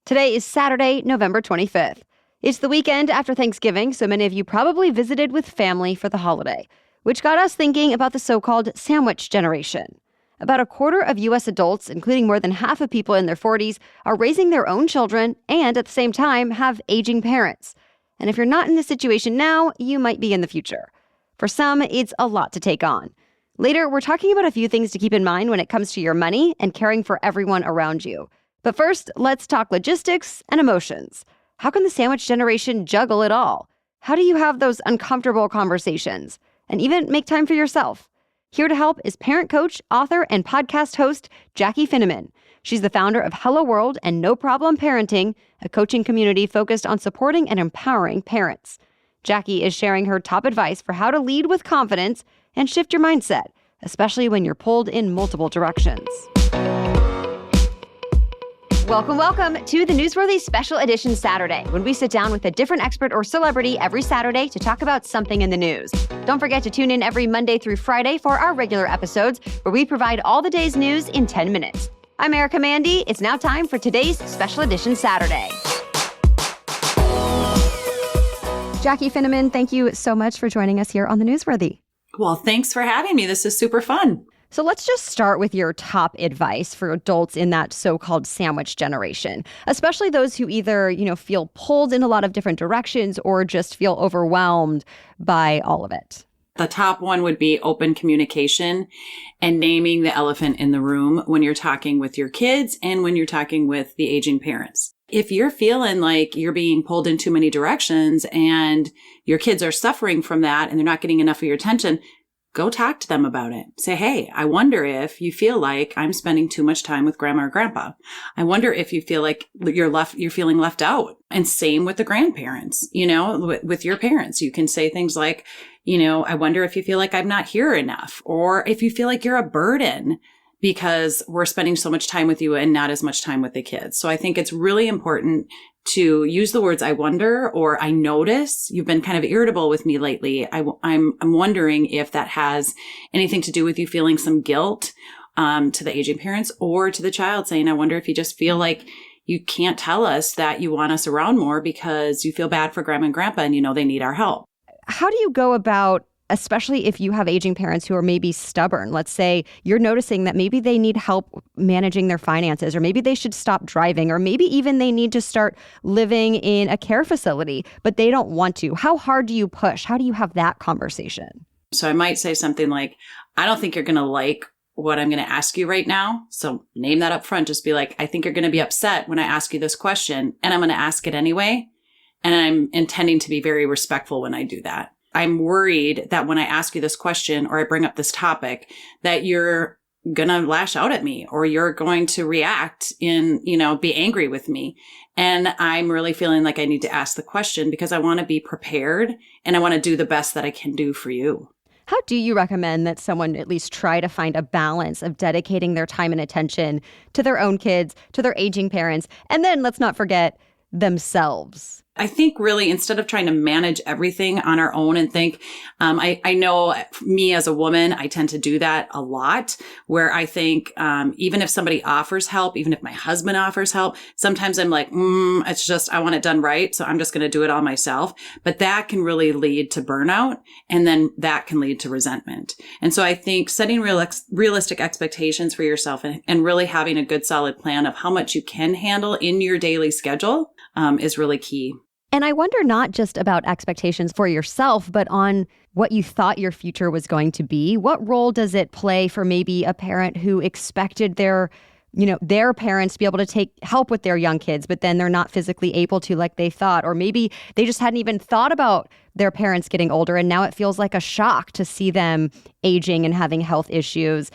Today is Saturday, November 25th. It's the weekend after Thanksgiving, so many of you probably visited with family for the holiday, which got us thinking about the so-called sandwich generation. About a quarter of U.S. adults, including more than half of people in their 40s, are raising their own children and at the same time have aging parents. And if you're not in this situation now, you might be in the future. For some, it's a lot to take on. Later, we're talking about a few things to keep in mind when it comes to your money and caring for everyone around you. But first, let's talk logistics and emotions. How can the sandwich generation juggle it all? How do you have those uncomfortable conversations? And even make time for yourself? Here to help is parent coach, author, and podcast host Jaci Finneman. She's the founder of Hello World and No Problem Parenting, a coaching community focused on supporting and empowering parents. Jaci is sharing her top advice for how to lead with confidence and shift your mindset, especially when you're pulled in multiple directions. Welcome to the Newsworthy Special Edition Saturday, when we sit down with a different expert or celebrity every Saturday to talk about something in the news. Don't forget to tune in every Monday through Friday for our regular episodes, where we provide all the day's news in 10 minutes. I'm Erica Mandy. It's now time for today's Special Edition Saturday. Jaci Finneman, thank you so much for joining us here on the Newsworthy. Well, thanks for having me. This is super fun. So let's just start with your top advice for adults in that so-called sandwich generation, especially those who either, feel pulled in a lot of different directions or just feel overwhelmed by all of it. The top one would be open communication and naming the elephant in the room when you're talking with your kids and when you're talking with the aging parents. If you're feeling like you're being pulled in too many directions and your kids are suffering from that and they're not getting enough of your attention, go talk to them about it. Say, hey, I wonder if you feel like I'm spending too much time with grandma or grandpa. I wonder if you feel like you're feeling left out. And same with the grandparents, with your parents. You can say things like, I wonder if you feel like I'm not here enough, or if you feel like you're a burden because we're spending so much time with you and not as much time with the kids. So I think it's really important to use the words I wonder or I notice. You've been kind of irritable with me lately. I'm wondering if that has anything to do with you feeling some guilt to the aging parents, or to the child saying, I wonder if you just feel like you can't tell us that you want us around more because you feel bad for grandma and grandpa and they need our help. How do you go about, especially if you have aging parents who are maybe stubborn? Let's say you're noticing that maybe they need help managing their finances, or maybe they should stop driving, or maybe even they need to start living in a care facility, but they don't want to. How hard do you push? How do you have that conversation? So I might say something like, I don't think you're going to like what I'm going to ask you right now. So name that up front. Just be like, I think you're going to be upset when I ask you this question, and I'm going to ask it anyway. And I'm intending to be very respectful when I do that. I'm worried that when I ask you this question or I bring up this topic, that you're going to lash out at me, or you're going to react in, be angry with me. And I'm really feeling like I need to ask the question because I want to be prepared and I want to do the best that I can do for you. How do you recommend that someone at least try to find a balance of dedicating their time and attention to their own kids, to their aging parents, and then let's not forget themselves? I think really, instead of trying to manage everything on our own and think, I know me as a woman, I tend to do that a lot, where I think, even if somebody offers help, even if my husband offers help, sometimes I'm like, it's just, I want it done right. So I'm just going to do it all myself. But that can really lead to burnout. And then that can lead to resentment. And so I think setting realistic expectations for yourself and really having a good solid plan of how much you can handle in your daily schedule is really key. And I wonder not just about expectations for yourself, but on what you thought your future was going to be. What role does it play for maybe a parent who expected their parents to be able to take help with their young kids, but then they're not physically able to like they thought, or maybe they just hadn't even thought about their parents getting older, and now it feels like a shock to see them aging and having health issues.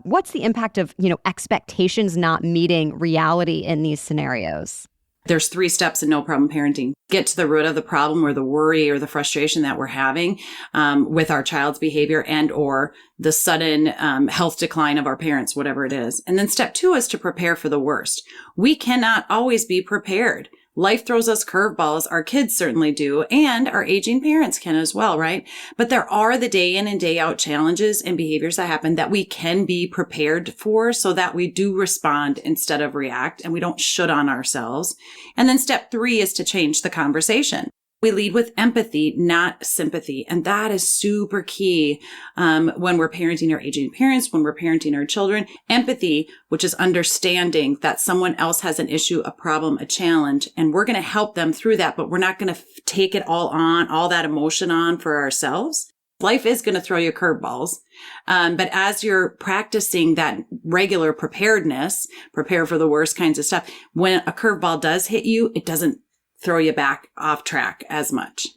What's the impact of, expectations not meeting reality in these scenarios? There's 3 steps in No Problem Parenting. Get to the root of the problem, or the worry or the frustration that we're having with our child's behavior and or the sudden health decline of our parents, whatever it is. And then step 2 is to prepare for the worst. We cannot always be prepared. Life throws us curveballs. Our kids certainly do, and our aging parents can as well, right? But there are the day in and day out challenges and behaviors that happen that we can be prepared for so that we do respond instead of react and we don't should on ourselves. And then step 3 is to change the conversation. We lead with empathy, not sympathy. And that is super key when we're parenting our aging parents, when we're parenting our children. Empathy, which is understanding that someone else has an issue, a problem, a challenge, and we're going to help them through that, but we're not going to take it all on, all that emotion on for ourselves. Life is going to throw you curveballs. But as you're practicing that regular preparedness, prepare for the worst kinds of stuff, when a curveball does hit you, it doesn't throw you back off track as much.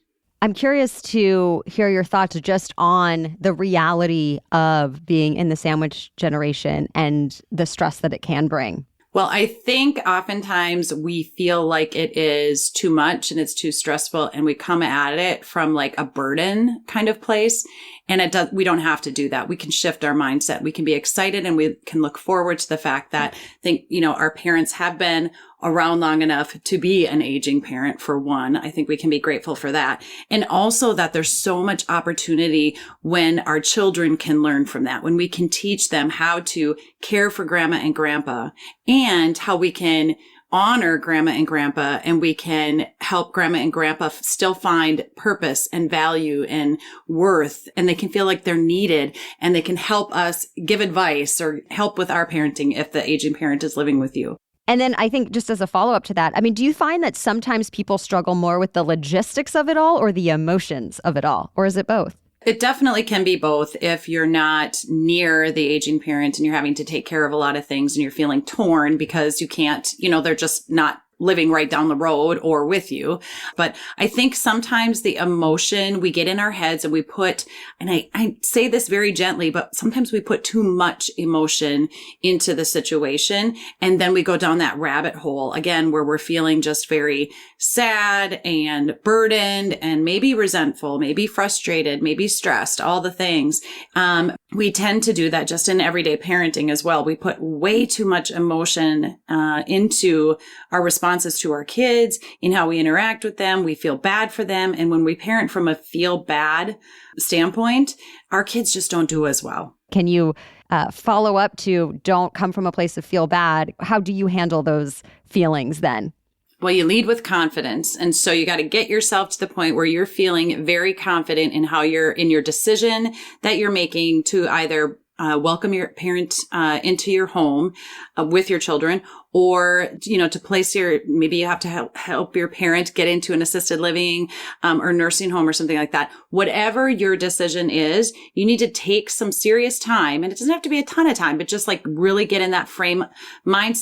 I'm curious to hear your thoughts just on the reality of being in the sandwich generation and the stress that it can bring. Well, I think oftentimes we feel like it is too much and it's too stressful, and we come at it from like a burden kind of place. And we don't have to do that. We can shift our mindset. We can be excited and we can look forward to the fact that our parents have been around long enough to be an aging parent, for one. I think we can be grateful for that. And also that there's so much opportunity when our children can learn from that, when we can teach them how to care for grandma and grandpa and how we can honor grandma and grandpa, and we can help grandma and grandpa still find purpose and value and worth, and they can feel like they're needed, and they can help us give advice or help with our parenting if the aging parent is living with you. And then I think just as a follow-up to that, I mean, do you find that sometimes people struggle more with the logistics of it all or the emotions of it all? Or is it both? It definitely can be both if you're not near the aging parent and you're having to take care of a lot of things and you're feeling torn because you can't, they're just not living right down the road or with you. But I think sometimes the emotion we get in our heads and we put, and I say this very gently, but sometimes we put too much emotion into the situation. And then we go down that rabbit hole again, where we're feeling just very sad and burdened and maybe resentful, maybe frustrated, maybe stressed, all the things. We tend to do that just in everyday parenting as well. We put way too much emotion into our responses to our kids, in how we interact with them. We feel bad for them. And when we parent from a feel bad standpoint, our kids just don't do as well. Can you follow up to don't come from a place of feel bad? How do you handle those feelings then? Well, you lead with confidence. And so you got to get yourself to the point where you're feeling very confident in how you're in your decision that you're making to either welcome your parent into your home with your children, or, to place maybe you have to help your parent get into an assisted living or nursing home or something like that. Whatever your decision is, you need to take some serious time. And it doesn't have to be a ton of time, but just like really get in that frame of mind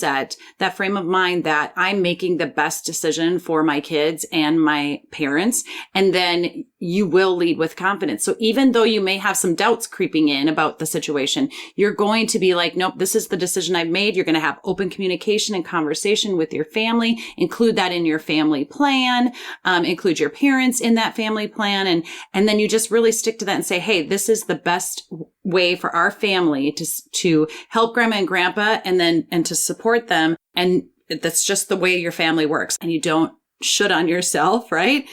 that I'm making the best decision for my kids and my parents. And then you will lead with confidence. So even though you may have some doubts creeping in about the situation, you're going to be like, nope, this is the decision I've made. You're going to have open communication and conversation with your family. Include that in your family plan. Include your parents in that family plan. And then you just really stick to that and say, hey, this is the best way for our family to help grandma and grandpa and to support them. And that's just the way your family works. And you don't should on yourself, right?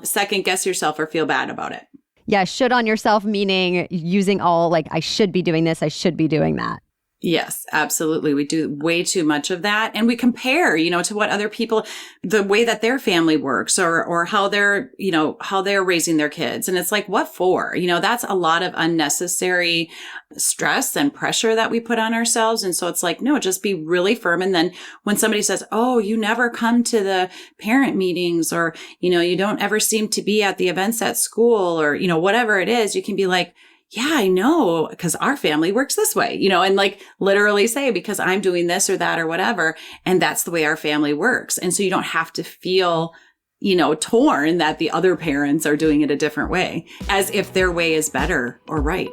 Second guess yourself or feel bad about it. Yeah, should on yourself, meaning using all like, I should be doing this, I should be doing that. Yes, absolutely. We do way too much of that. And we compare, to what other people, the way that their family works or how they're, how they're raising their kids. And it's like, what for? That's a lot of unnecessary stress and pressure that we put on ourselves. And so it's like, no, just be really firm. And then when somebody says, oh, you never come to the parent meetings, or, you don't ever seem to be at the events at school, or, whatever it is, you can be like, yeah, I know, because our family works this way, and like literally say, because I'm doing this or that or whatever. And that's the way our family works. And so you don't have to feel, torn that the other parents are doing it a different way, as if their way is better or right.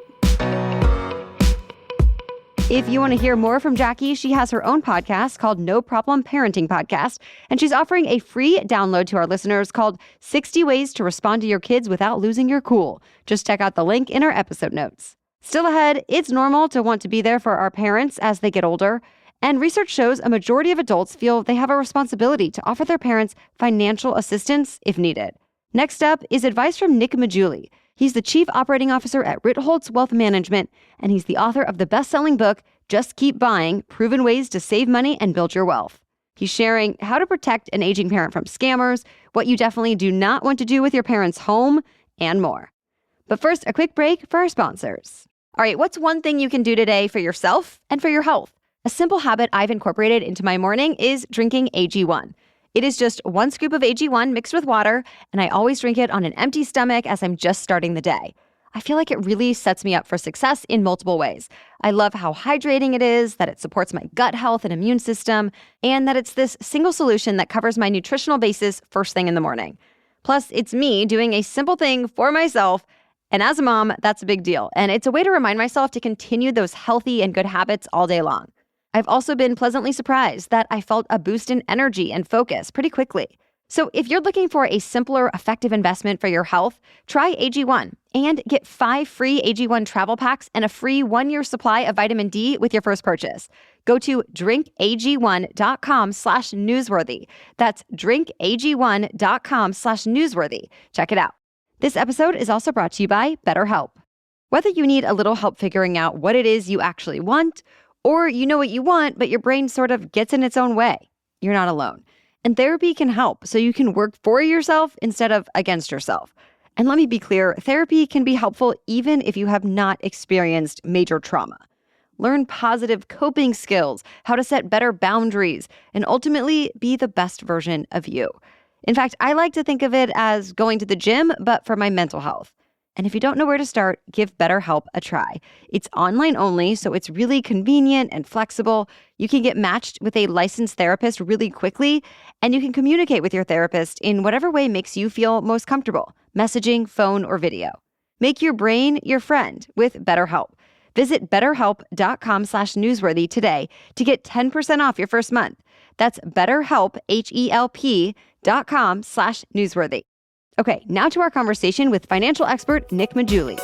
If you want to hear more from Jaci, she has her own podcast called No Problem Parenting Podcast, and she's offering a free download to our listeners called 60 Ways to Respond to Your Kids Without Losing Your Cool. Just check out the link in our episode notes. Still ahead, it's normal to want to be there for our parents as they get older, And research shows a majority of adults feel they have a responsibility to offer their parents financial assistance if needed. Next up is advice from Nick Maggiulli. He's the Chief Operating Officer at Ritholtz Wealth Management, and he's the author of the best-selling book, Just Keep Buying: Proven Ways to Save Money and Build Your Wealth. He's sharing how to protect an aging parent from scammers, what you definitely do not want to do with your parents' home, and more. But first, a quick break for our sponsors. All right, what's one thing you can do today for yourself and for your health? A simple habit I've incorporated into my morning is drinking AG1. It is just 1 scoop of AG1 mixed with water, and I always drink it on an empty stomach as I'm just starting the day. I feel like it really sets me up for success in multiple ways. I love how hydrating it is, that it supports my gut health and immune system, and that it's this single solution that covers my nutritional basis first thing in the morning. Plus, it's me doing a simple thing for myself, and as a mom, that's a big deal. And it's a way to remind myself to continue those healthy and good habits all day long. I've also been pleasantly surprised that I felt a boost in energy and focus pretty quickly. So if you're looking for a simpler, effective investment for your health, try AG1 and get 5 free AG1 travel packs and a free 1-year supply of vitamin D with your first purchase. Go to drinkag1.com/newsworthy. That's drinkag1.com/newsworthy. Check it out. This episode is also brought to you by BetterHelp. Whether you need a little help figuring out what it is you actually want, or you know what you want, but your brain sort of gets in its own way, you're not alone. And therapy can help so you can work for yourself instead of against yourself. And let me be clear, therapy can be helpful even if you have not experienced major trauma. Learn positive coping skills, how to set better boundaries, and ultimately be the best version of you. In fact, I like to think of it as going to the gym, but for my mental health. And if you don't know where to start, give BetterHelp a try. It's online only, so it's really convenient and flexible. You can get matched with a licensed therapist really quickly, and you can communicate with your therapist in whatever way makes you feel most comfortable: messaging, phone, or video. Make your brain your friend with BetterHelp. Visit betterhelp.com/newsworthy today to get 10% off your first month. That's BetterHelp, HELP.com/newsworthy. Okay, now to our conversation with financial expert Nick Maggiulli.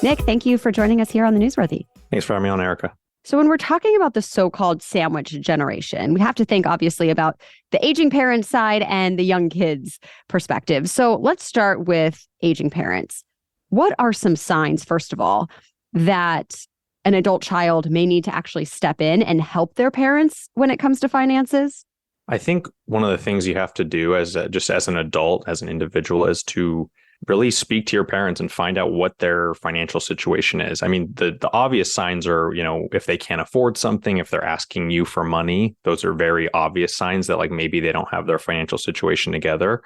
Nick, thank you for joining us here on the Newsworthy. Thanks for having me on, Erica. So when we're talking about the so-called sandwich generation, we have to think obviously about the aging parent side and the young kids perspective. So let's start with aging parents. What are some signs, first of all, that an adult child may need to actually step in and help their parents when it comes to finances? I think one of the things you have to do as an adult, as an individual, is to really speak to your parents and find out what their financial situation is. I mean, the obvious signs are, if they can't afford something, if they're asking you for money, those are very obvious signs that maybe they don't have their financial situation together.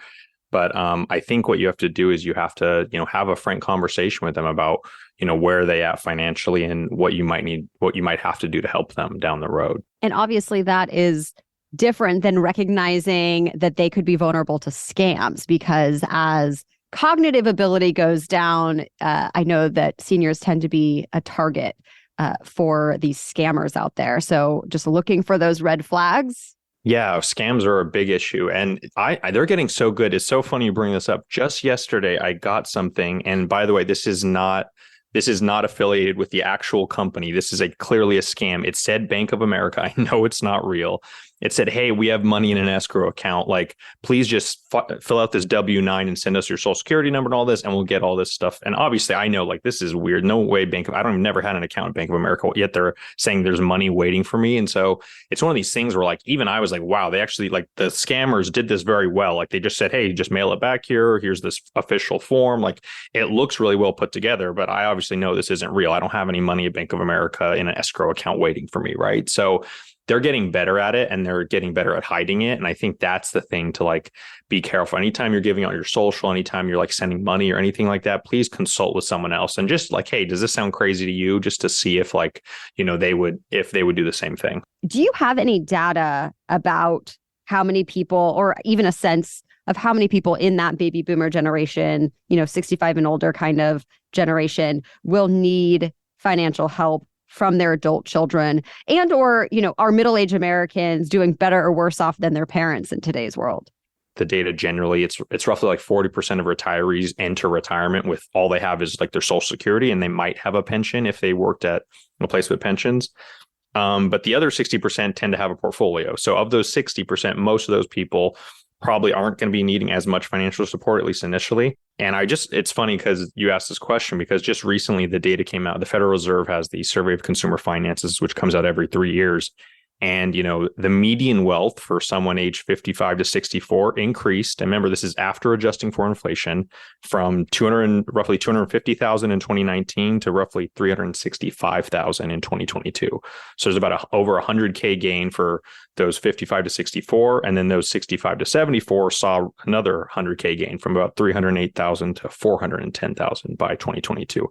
But I think what you have to do is you have to, have a frank conversation with them about, where are they at financially and what you might have to do to help them down the road. And obviously that is different than recognizing that they could be vulnerable to scams, because as cognitive ability goes down, I know that seniors tend to be a target for these scammers out there. So just looking for those red flags. Yeah, scams are a big issue, and they're getting so good. It's so funny you bring this up. Just yesterday, I got something, and by the way, this is not affiliated with the actual company. This is clearly a scam. It said Bank of America. I know it's not real. It said, hey, we have money in an escrow account. Please just fill out this W-9 and send us your social security number and all this, and we'll get all this stuff. And obviously, I know this is weird. No way I've never had an account at Bank of America, yet they're saying there's money waiting for me. And so it's one of these things where even I was wow, they actually the scammers did this very well. They just said, hey, just mail it back here. Here's this official form. It looks really well put together, but I obviously know this isn't real. I don't have any money at Bank of America in an escrow account waiting for me, right? So they're getting better at it, and they're getting better at hiding it. And I think that's the thing to be careful. Anytime you're giving out your social, anytime you're sending money or anything like that, please consult with someone else and just hey, does this sound crazy to you? Just to see if they would do the same thing. Do you have any data about how many people, or even a sense of how many people in that baby boomer generation, 65 and older kind of generation, will need financial help from their adult children, and or, are middle-aged Americans doing better or worse off than their parents in today's world? The data generally, it's roughly 40% of retirees enter retirement with all they have is their social security, and they might have a pension if they worked at a place with pensions. But the other 60% tend to have a portfolio. So of those 60%, most of those people probably aren't going to be needing as much financial support, at least initially. And it's funny because you asked this question because just recently the data came out. The Federal Reserve has the Survey of Consumer Finances, which comes out every 3 years. And, the median wealth for someone aged 55 to 64 increased. And remember, this is after adjusting for inflation from roughly 250,000 in 2019 to roughly 365,000 in 2022. So there's about over 100K gain for those 55 to 64. And then those 65 to 74 saw another 100K gain from about 308,000 to 410,000 by 2022.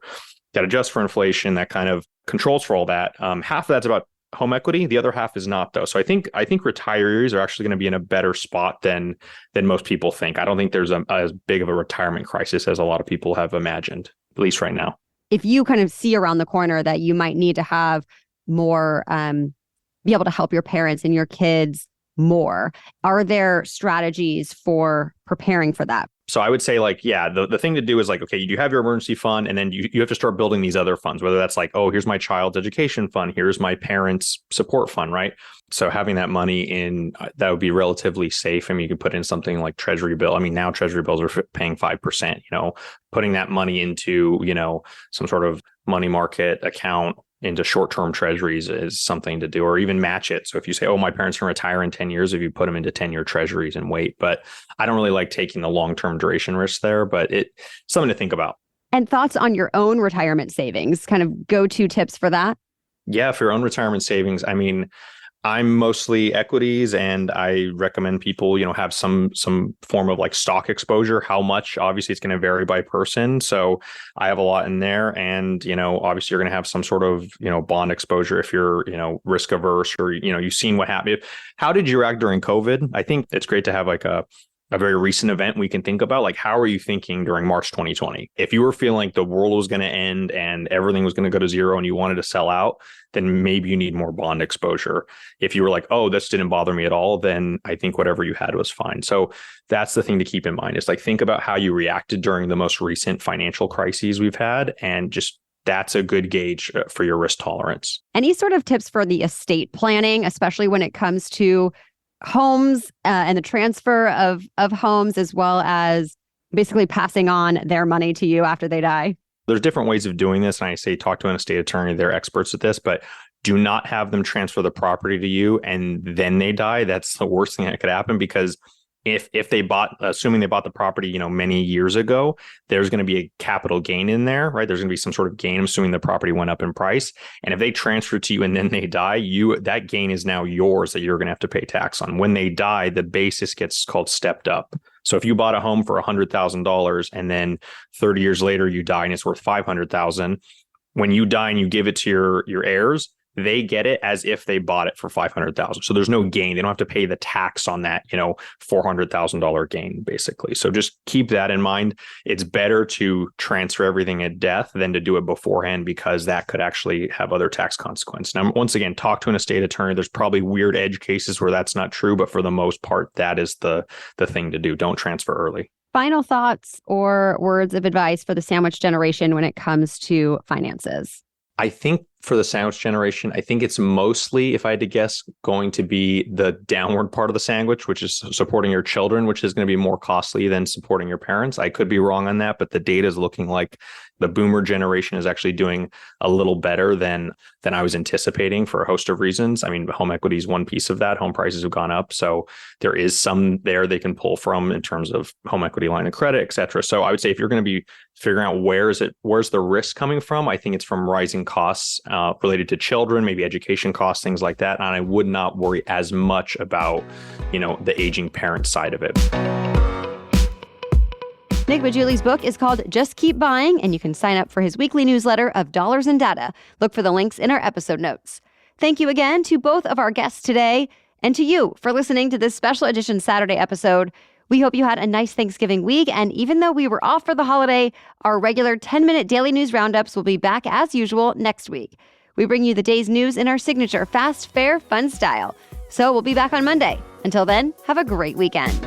That adjusts for inflation, that kind of controls for all that. Half of that's about home equity. The other half is not, though. So I think retirees are actually going to be in a better spot than most people think. I don't think there's as big of a retirement crisis as a lot of people have imagined, at least right now. If you kind of see around the corner that you might need to have more, be able to help your parents and your kids more, are there strategies for preparing for that? So I would say the thing to do is okay, you have your emergency fund and then you have to start building these other funds, whether that's here's my child's education fund, here's my parents' support fund, right? So having that money in, that would be relatively safe. I mean, you could put in something like Treasury bill. I mean, now Treasury bills are paying 5%, putting that money into, some sort of money market account into short-term treasuries is something to do, or even match it. So if you say, my parents can retire in 10 years, if you put them into 10-year treasuries and wait. But I don't really like taking the long-term duration risk there, but it's something to think about. And thoughts on your own retirement savings, kind of go-to tips for that? Yeah, for your own retirement savings, I mean, I'm mostly equities, and I recommend people, have some form of stock exposure. How much? Obviously, it's going to vary by person. So I have a lot in there, and obviously, you're going to have some sort of bond exposure if you're risk averse, or you've seen what happened. How did you react during COVID? I think it's great to have a very recent event we can think about. How are you thinking during March 2020? If you were feeling like the world was going to end and everything was going to go to zero and you wanted to sell out, then maybe you need more bond exposure. If you were like, this didn't bother me at all, then I think whatever you had was fine. So that's the thing to keep in mind is think about how you reacted during the most recent financial crises we've had, and just that's a good gauge for your risk tolerance. Any sort of tips for the estate planning, especially when it comes to homes and the transfer of homes, as well as basically passing on their money to you after they die? There's different ways of doing this. And I say talk to an estate attorney. They're experts at this, but do not have them transfer the property to you and then they die. That's the worst thing that could happen, because if they assuming they bought the property, many years ago, there's going to be a capital gain in there, right? There's going to be some sort of gain, assuming the property went up in price. And if they transfer to you and then they die, that gain is now yours that you're going to have to pay tax on. When they die, the basis gets called stepped up. So if you bought a home for $100,000 and then 30 years later you die and it's worth $500,000, when you die and you give it to your heirs, they get it as if they bought it for $500,000. So there's no gain. They don't have to pay the tax on that, $400,000 gain, basically. So just keep that in mind. It's better to transfer everything at death than to do it beforehand, because that could actually have other tax consequences. Now, once again, talk to an estate attorney. There's probably weird edge cases where that's not true, but for the most part, that is the thing to do. Don't transfer early. Final thoughts or words of advice for the sandwich generation when it comes to finances? I think for the sandwich generation, I think it's mostly, if I had to guess, going to be the downward part of the sandwich, which is supporting your children, which is going to be more costly than supporting your parents. I could be wrong on that, but the data is looking like the boomer generation is actually doing a little better than I was anticipating for a host of reasons. I mean, home equity is one piece of that. Home prices have gone up. So there is some there they can pull from in terms of home equity line of credit, et cetera. So I would say if you're going to be figuring out where's the risk coming from, I think it's from rising costs related to children, maybe education costs, things like that. And I would not worry as much about, the aging parent side of it. Nick Maggiulli's book is called Just Keep Buying, and you can sign up for his weekly newsletter of Dollars and Data. Look for the links in our episode notes. Thank you again to both of our guests today, and to you for listening to this special edition Saturday episode. We hope you had a nice Thanksgiving week, and even though we were off for the holiday, our regular 10-minute daily news roundups will be back as usual next week. We bring you the day's news in our signature fast, fair, fun style. So we'll be back on Monday. Until then, have a great weekend.